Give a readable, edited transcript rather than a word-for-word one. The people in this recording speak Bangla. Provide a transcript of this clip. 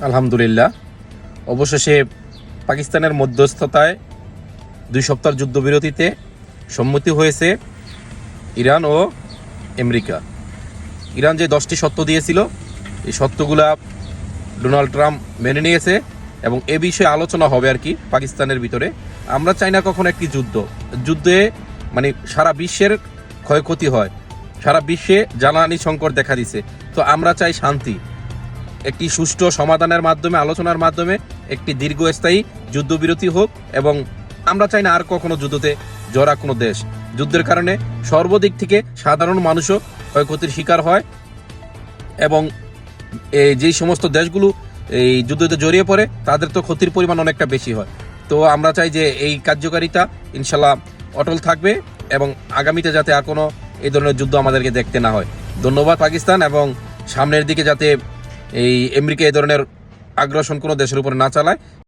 আলহামদুলিল্লাহ, অবশেষে পাকিস্তানের মধ্যস্থতায় 2 সপ্তাহের যুদ্ধবিরতিতে সম্মতি হয়েছে ইরান ও আমেরিকা। ইরান যে 10টি শর্ত দিয়েছিল, এই শর্তগুলা ডোনাল্ড ট্রাম্প মেনে নিয়েছে এবং এ বিষয়ে আলোচনা হবে আর কি পাকিস্তানের ভিতরে। আমরা চাই না কখনো একটি যুদ্ধে মানে সারা বিশ্বের ক্ষয়ক্ষতি হয়, সারা বিশ্বে জ্বালানি সংকট দেখা দিছে। তো আমরা চাই শান্তি, একটি সুষ্ঠু সমাধানের মাধ্যমে, আলোচনার মাধ্যমে একটি দীর্ঘস্থায়ী যুদ্ধবিরতি হোক। এবং আমরা চাই না আর কখনো যুদ্ধতে জড়া কোনো দেশ। যুদ্ধের কারণে সর্বদিক থেকে সাধারণ মানুষও ক্ষয়ক্ষতির শিকার হয় এবং যেই সমস্ত দেশগুলো এই যুদ্ধতে জড়িয়ে পড়ে তাদের তো ক্ষতির পরিমাণ অনেকটা বেশি হয়। তো আমরা চাই যে এই কার্যকারিতা ইনশাল্লাহ অটল থাকবে এবং আগামীতে যাতে আর কোনো এই ধরনের যুদ্ধ আমাদেরকে দেখতে না হয়। ধন্যবাদ পাকিস্তান, এবং সামনের দিকে যাতে এই আমেরিকা এই ধরনের আগ্রাসন কোনো দেশের উপর না চালায়।